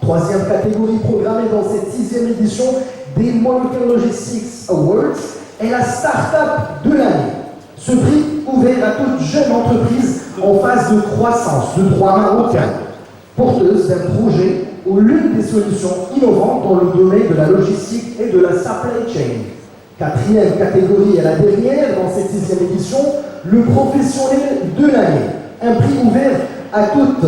Troisième catégorie programmée dans cette 6e édition des Molecular Logistics Awards est la Start-up de l'année. Ce prix ouvert à toute jeune entreprise en phase de croissance de droit marocain, porteuse d'un projet ou l'une des solutions innovantes dans le domaine de la logistique et de la supply chain. Quatrième catégorie et la dernière dans cette 6e édition, le professionnel de l'année. Un prix ouvert à toute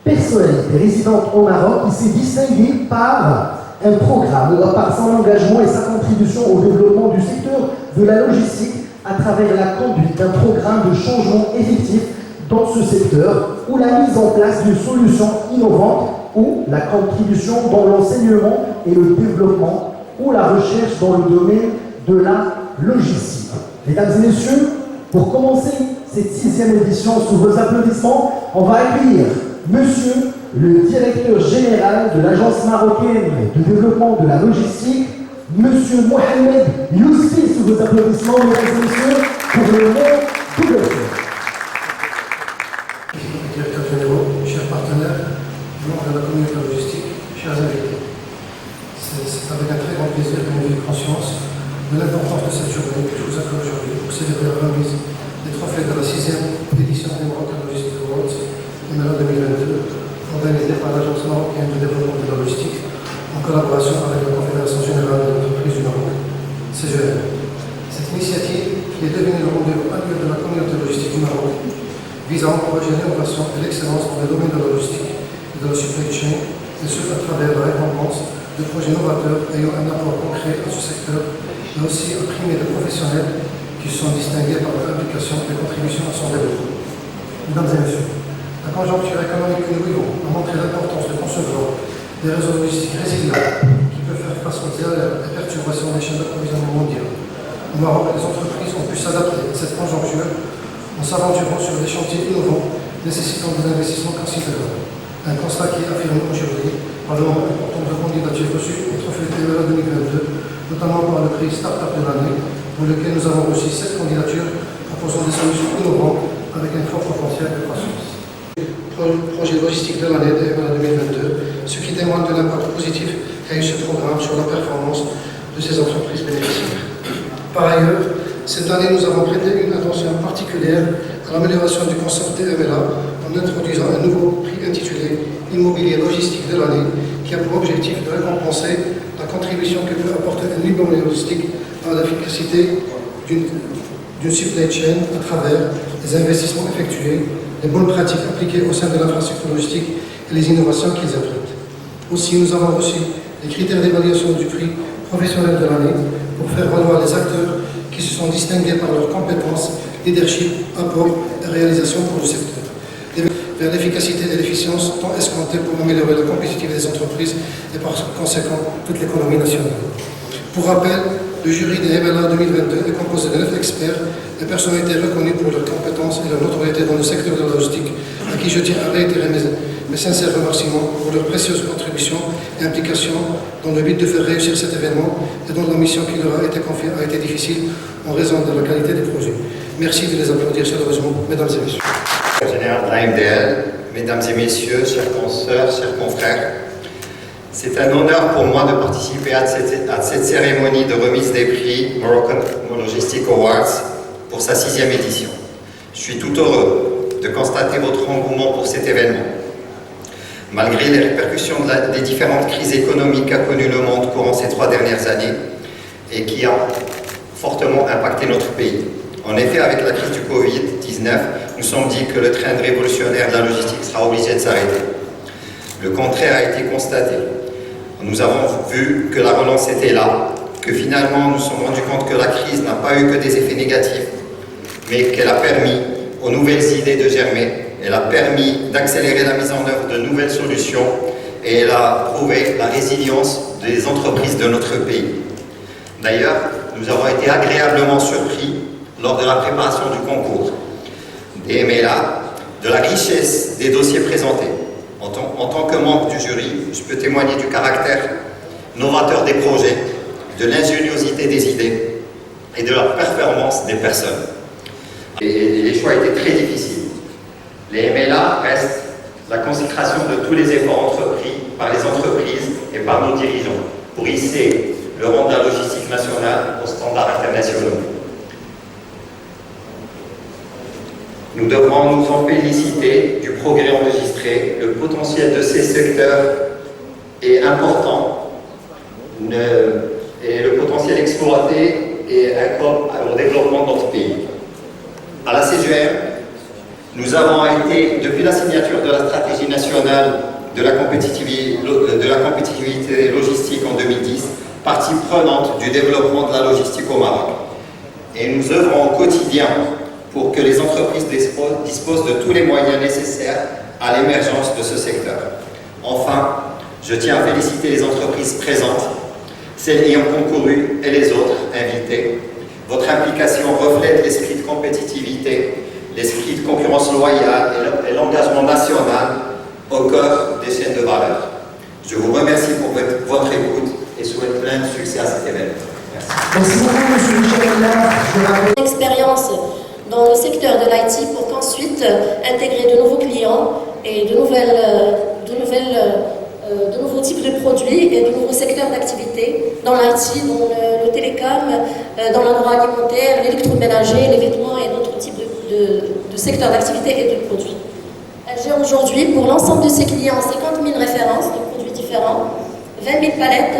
personnalité résidente au Maroc qui s'est distinguée par un programme ou par son engagement et sa contribution au développement du secteur de la logistique à travers la conduite d'un programme de changement effectif dans ce secteur ou la mise en place d'une solution innovante ou la contribution dans l'enseignement et le développement ou la recherche dans le domaine de la logistique. Mesdames et messieurs, pour commencer cette 6e édition sous vos applaudissements, on va accueillir Monsieur le directeur général de l'Agence marocaine de développement de la logistique, Monsieur Mohamed Yousfi, sous vos applaudissements, mesdames et messieurs, pour le nom d'ouverture. Directeur général, chers partenaires, membres de la communauté logistique, chers invités. C'est avec un très grand plaisir que nous avons conscience de l'importance de cette journée que je vous accorde aujourd'hui pour célébrer la remise des trophées de la 6e édition des Molecular Logistics Awards numéro 2022, organisée par l'Agence marocaine de développement de la logistique en collaboration avec la Confédération générale des entreprises du Maroc, CGM. Cette initiative, qui est devenue le rendez-vous annuel de la communauté logistique du Maroc, vise à encourager l'innovation et l'excellence dans les domaines de la logistique et de la supply chain, et ce à travers la récompense de projets novateurs ayant un apport concret à ce secteur, mais aussi à primer des professionnels qui sont distingués par leur implication et contribution à son développement. Mesdames et messieurs, la conjoncture économique que nous vivons a montré l'importance de concevoir des réseaux logistiques résilients qui peuvent faire face aux aléas et perturbations des chaînes d'approvisionnement mondiales. Au Maroc, les entreprises ont pu s'adapter à cette conjoncture en s'aventurant sur des chantiers innovants nécessitant des investissements considérables. Un constat qui est affirmé aujourd'hui par le nombre important de candidatures reçues au trophée TVA 2022, notamment par le prix Start-up de l'année, pour lequel nous avons reçu 7 candidatures proposant des solutions innovantes avec un fort potentiel de croissance. Projet logistique de l'année TVA 2022, ce qui témoigne de l'impact positif qu'a eu ce programme sur la performance de ces entreprises bénéficiaires. Par ailleurs, cette année, nous avons prêté une attention particulière à l'amélioration du concept TMLA en introduisant un nouveau prix intitulé Immobilier logistique de l'année qui a pour objectif de récompenser la contribution que peut apporter un immobilier logistique à l'efficacité d'une supply chain à travers les investissements effectués, les bonnes pratiques appliquées au sein de l'infrastructure logistique et les innovations qu'ils abritent. Aussi, nous avons reçu les critères d'évaluation du prix professionnel de l'année pour faire valoir les acteurs qui se sont distingués par leurs compétences, leadership, apport et réalisation pour le secteur. vers l'efficacité et l'efficience tant escomptées pour améliorer la compétitivité des entreprises et par conséquent toute l'économie nationale. Pour rappel, le jury des MLA 2022 est composé de 9 experts et personnalités reconnues pour leurs compétences et leur notoriété dans le secteur de la logistique, à qui je tiens à réitérer mes sincères remerciements pour leurs précieuses contributions et implications dans le but de faire réussir cet événement et dont la mission qui leur a été confiée a été difficile en raison de la qualité des projets. Merci de les applaudir chaleureusement, mesdames et messieurs. Général d'AMDL, mesdames et messieurs, chers consoeurs, chers confrères, c'est un honneur pour moi de participer à cette cérémonie de remise des prix Moroccan Logistic Awards pour sa 6e édition. Je suis tout heureux de constater votre engouement pour cet événement. Malgré les répercussions des différentes crises économiques qu'a connues le monde courant ces 3 dernières années et qui ont fortement impacté notre pays. En effet, avec la crise du Covid-19, nous sommes dit que le train révolutionnaire de la logistique sera obligé de s'arrêter. Le contraire a été constaté. Nous avons vu que la relance était là, que finalement nous nous sommes rendus compte que la crise n'a pas eu que des effets négatifs, mais qu'elle a permis aux nouvelles idées de germer, elle a permis d'accélérer la mise en œuvre de nouvelles solutions et elle a prouvé la résilience des entreprises de notre pays. D'ailleurs, nous avons été agréablement surpris lors de la préparation du concours des MLA, de la richesse des dossiers présentés. En tant que membre du jury, je peux témoigner du caractère novateur des projets, de l'ingéniosité des idées et de la performance des personnes. Et les choix étaient très difficiles. Les MLA restent la consécration de tous les efforts entrepris par les entreprises et par nos dirigeants pour hisser le rang de la logistique nationale aux standards internationaux. Nous devrons nous en féliciter du progrès enregistré. Le potentiel de ces secteurs est important et le potentiel exploité est incroyable au développement de notre pays. À la CGM, nous avons été, depuis la signature de la stratégie nationale de la compétitivité logistique en 2010, partie prenante du développement de la logistique au Maroc. Et nous œuvrons au quotidien pour que les entreprises disposent de tous les moyens nécessaires à l'émergence de ce secteur. Enfin, je tiens à féliciter les entreprises présentes, celles ayant concouru et les autres invités. Votre implication reflète l'esprit de compétitivité, l'esprit de concurrence loyale et l'engagement national au cœur des chaînes de valeur. Je vous remercie pour votre écoute et souhaite plein de succès à cet événement. Merci. Merci beaucoup, M. Michel. Expérience dans le secteur de l'IT pour qu'ensuite intégrer de nouveaux clients et de nouveaux types de produits et de nouveaux secteurs d'activité dans l'IT, dans le télécom, dans l'agroalimentaire, l'électroménager, les vêtements et d'autres types de secteurs d'activité et de produits. Elle gère aujourd'hui pour l'ensemble de ses clients 50 000 références de produits différents, 20 000 palettes,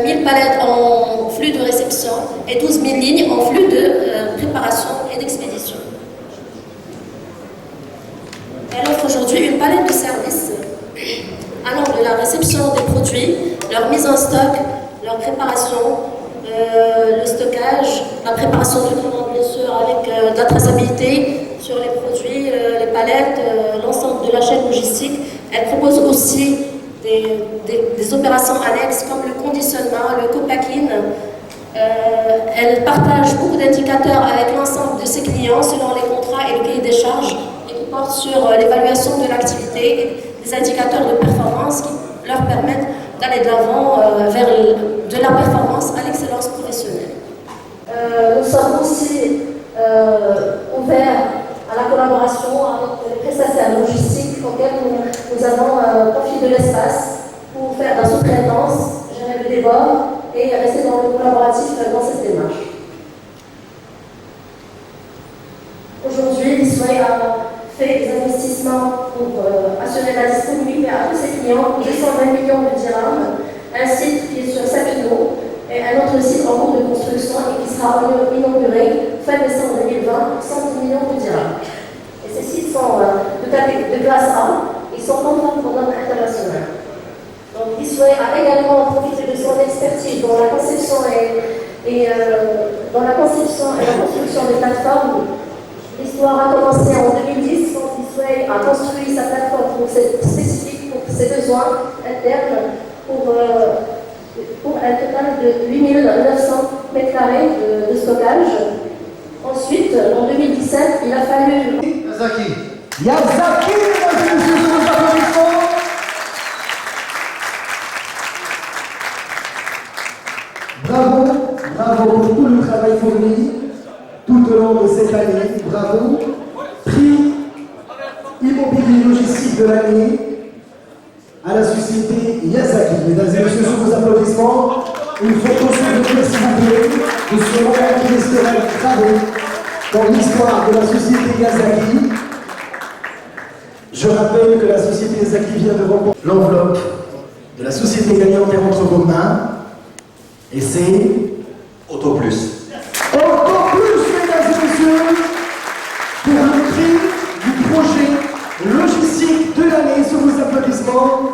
1000 palettes en flux de réception et 12 000 lignes en flux de préparation et d'expédition. Elle offre aujourd'hui une palette de services allant de la réception des produits, leur mise en stock, leur préparation, le stockage, la préparation de commandes bien sûr avec de la traçabilité sur les produits, les palettes, l'ensemble de la chaîne logistique. Elle propose aussi des opérations annexes comme le conditionnement, le co-packing. Elle partage beaucoup d'indicateurs avec l'ensemble de ses clients selon les contrats et le cahier des charges et qui portent sur l'évaluation de l'activité et des indicateurs de performance qui leur permettent d'aller de l'avant vers de la performance à l'excellence professionnelle. Nous sommes aussi ouverts à la collaboration avec les prestataires logistiques auxquels nous avons confié de l'espace pour faire de la sous-traitance, gérer le débat et rester dans le collaboratif dans cette démarche. Aujourd'hui, l'ISWAY a fait des investissements pour assurer la disponibilité à tous ses clients pour 220 millions de dirhams, un site qui est sur Sapino et un autre site en cours de construction et qui sera inauguré fin décembre 2020 pour 110 millions de dirhams. Et ces sites sont de classe A, ils sont conformes aux normes internationales. Donc l'ISWAY a également profité de son expertise dans la conception et la construction des plateformes. L'histoire a commencé en 2010 quand l'ISWAY Conseil a construit sa plateforme spécifique pour ses besoins internes pour un total de 8 900 m² de stockage. Ensuite, en 2017, il a fallu... Yazaki. Yazaki, mesdames et messieurs, sous vos applaudissements. Bravo, bravo pour tout le travail fourni tout au long de cette année. Bravo. Prix immobilier logistique de l'année à la société Yazaki. Mesdames et messieurs, sous vos applaudissements, une photo souvenir, s'il vous plaît, de ce moment qui restera gravé dans l'histoire de la société Yazaki. Je rappelle que la société Yazaki vient de remporter l'enveloppe de la société gagnante est entre vos mains. Et c'est Auto Plus. Auto Plus, mesdames et messieurs, pour le prix du projet logistique de l'année. Sous vos applaudissements.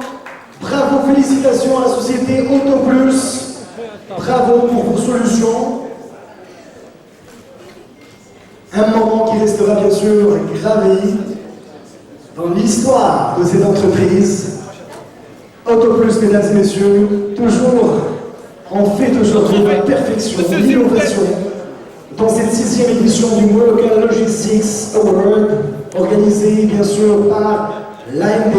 Bravo, félicitations à la société Auto Plus. Bravo pour vos solutions. Un moment qui restera bien sûr gravé dans l'histoire de cette entreprise. Auto Plus, mesdames et messieurs, toujours en fait aujourd'hui la perfection, l'innovation dans cette 6e édition du World Local Logistics Award, organisée bien sûr par l'AMD.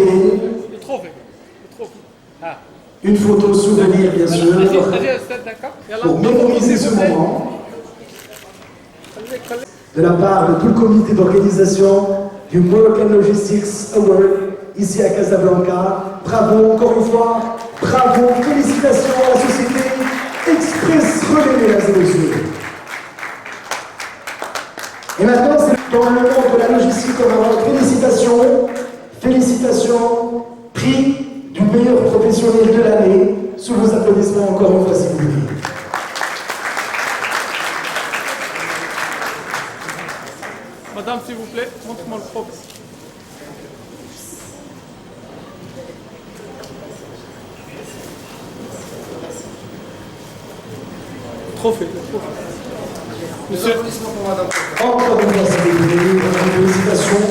Une photo souvenir bien sûr, pour mémoriser ce moment, de la part de tout le comité d'organisation du World Local Logistics Award ici à Casablanca. Bravo encore une fois, bravo, félicitations à la société Express Relais, mesdames et messieurs. Et maintenant, c'est dans le monde de la logistique au Maroc. Félicitations, félicitations, prix du meilleur professionnel de l'année. Sous vos applaudissements encore une fois, s'il vous plaît. Madame, s'il vous plaît, montre-moi le propre. Trophée. Monsieur. Encore une fois, s'il vous plaît. Félicitations.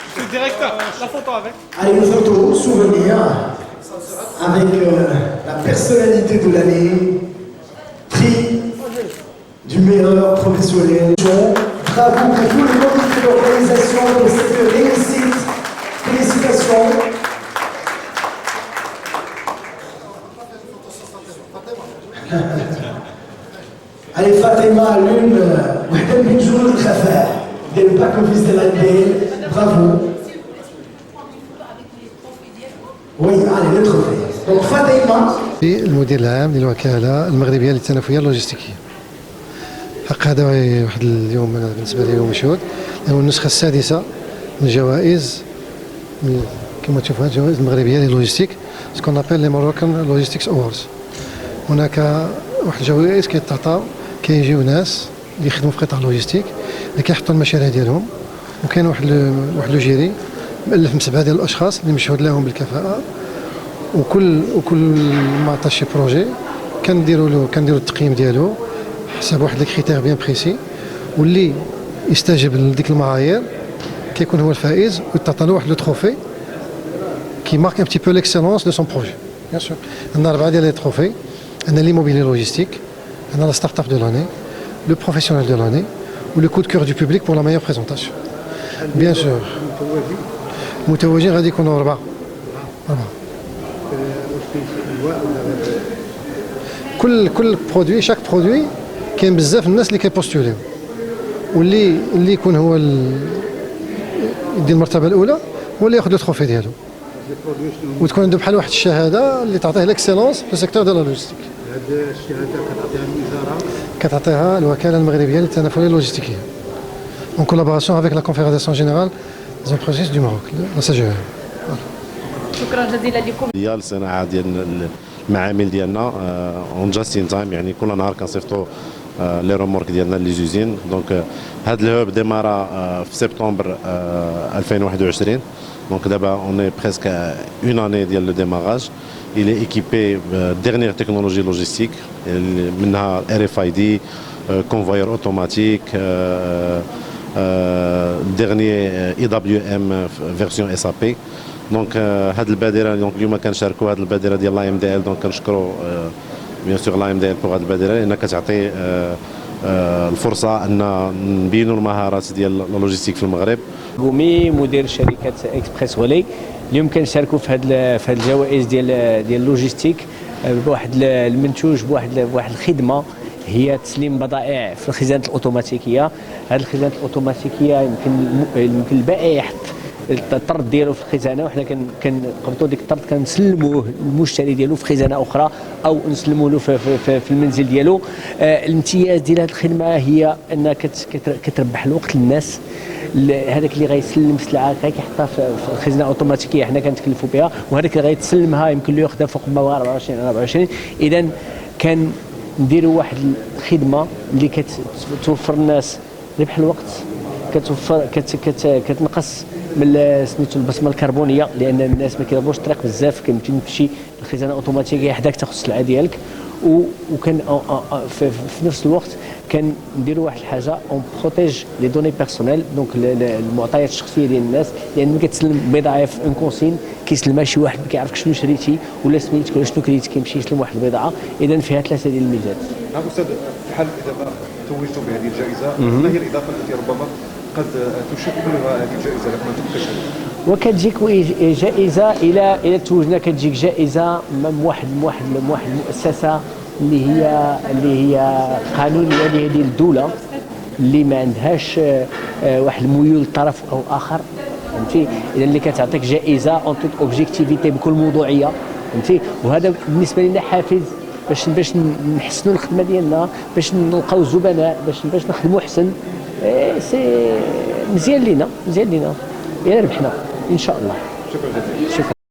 Monsieur le directeur, la photo avec. Allez, une photo, souvenir, avec la personnalité de l'année, prix du meilleur professionnel. Bravo pour tout le comité d'organisation de cette réussite. Félicitations. Allez, Fatima, l'une من جنود الخفاء ديال الباك اوفيس ديال البيل. برافو. وي allez le trophée. Donc Fatima. المدير العام للوكالة المغربية للتنافسية اللوجستيكية. حق هذا واحد اليوم أنا بالنسبة لي يوم مشهود، هو النسخة السادسة من الجوائز كما تشوفوا الجوائز المغربية للوجستيك سكون أبل لي ماروكان لوجستيكس أووردز. هناك واحد الجوائز كيتعطى كيجيو ناس اللي يخدموا في قطاع اللوجستيك اللي كيحطوا المشاريع ديالهم، وكاين واحد لو جيري مؤلف من 7 ديال الاشخاص اللي مشهود لهم بالكفاءة، وكل ما عطى شي بروجي كنديروا التقييم ديالو حسب واحد لي كريتير بيان بريسي، واللي يستجيب لديك المعايير كيكون هو الفائز، ويتعطى له واحد لو تروفي كي مارك ان بتي بو ليكسيلونس دو سون بروجي. بيان سور عندنا 4 ديال لي تروفي، عندنا ليموبيلي لوجيستيك، عندنا لا ستارت اب دو لاني، le professionnel de l'année ou le coup de cœur du public pour la meilleure présentation. Bien sûr. متوجين غادي يكونوا 4. كل برودوي شاك برودوي كاين بزاف الناس اللي كيبوستوليو، واللي يكون هو يدي المرتبه الاولى هو اللي ياخذ لو تروفي ديالو، وتكون عنده بحال واحد الشهاده اللي تعطيه ليكسيلونس في السيكتور ديال اللوجيستيك. هذه الشهاده كتعطيها الوزاره، كتعطيها الوكاله المغربيه للتنافسيه اللوجستيكيه en collaboration avec la Confédération générale des entreprises du Maroc, la CGE. شكرا جزيلا لكم. هي الصناعه ديال المعامل ديالنا اون جاستين تايم، يعني كل نهار كنصيفطوا لي رومورك ديالنا لي زوزين. دونك هاد الهوب ديمارا في سبتمبر 2021. دونك دابا اون اي بريسك اون اني ديال لو ديماراج. Il est équipé de dernière technologie logistique, منها RFID, convoyeur automatique, ديرني اي دبليو ام فيرسيون اس ا بي. دونك هذه البادره دونك اليوم كنشاركوا هذه البادره ديال لاي ام دي ال. دونك كنشكروا بيان سور لاي ام دي ال بوغ هذه البادره لان كتعطي الفرصه ان نبينوا المهارات ديال اللوجيستيك في المغرب. قومي مدير شركه اكسبريس ولي. اليوم كنشاركوا في هذه الجوائز ديال اللوجيستيك بواحد المنتوج بواحد الخدمه هي تسليم بضائع في الخزانات الاوتوماتيكيه. هذه الخزانات الاوتوماتيكيه يمكن البائع يحط الطرد ديالو في الخزانه، وحنا كنقبطوا ديك الطرد كنسلموه للمشتري ديالو في خزانه اخرى او نسلموا له في المنزل ديالو. الامتياز ديال هذه الخدمه هي انها كتربح الوقت للناس. هذاك اللي غيسلم السلعه كيحطها في الخزانه اوتوماتيكيه حنا كنتكلفوا بها، وهذاك اللي غيتسلمها يمكن له ياخذها فوق 24 على 24. اذا كان نديروا واحد الخدمه اللي كتوفر الناس ربح الوقت، كتنقص من سميتو البصمه الكربونيه، لان الناس ما كيضربوش الطريق بزاف، كيمكن تمشي للخزانه اوتوماتيكيه حداك تاخذ السلعه ديالك. وكان في نفس الوقت كنديروا واحد الحاجه اون بروتيج لي دوني بيرسونيل، دونك المعطيات الشخصيه ديال الناس، لان ملي كتسلم بضاعه في ان كونسين كيسلمها شي واحد ما كيعرفش شنو شريتي ولا سميتك ولا شنو كريتي، كيمشي يسلم واحد البضاعه. اذا فيها ثلاثه ديال الميزات. نعم استاذ، في حال اذا توجتم بهذه الجائزه ما هي الاضافه التي ربما قد تشكلها هذه الجائزه لكم انتم كشركه؟ وكتجيك جائزه الى توجنا، كتجيك جائزه من واحد المؤسسه اللي هي قانونيه، اللي هي ديال الدوله، اللي ما عندهاش واحد الميول طرف او اخر، فهمتي. اذا اللي كتعطيك جائزه اون توت اوبجيكتيفيتي بكل موضوعيه، فهمتي. وهذا بالنسبه لنا حافز باش نحسنوا الخدمه ديالنا، باش نلقاو الزبناء، باش نخدموا احسن. سي مزيان لينا، مزيان لينا، يا ربحنا ان شاء الله. شكرا جزيلا. شكرا.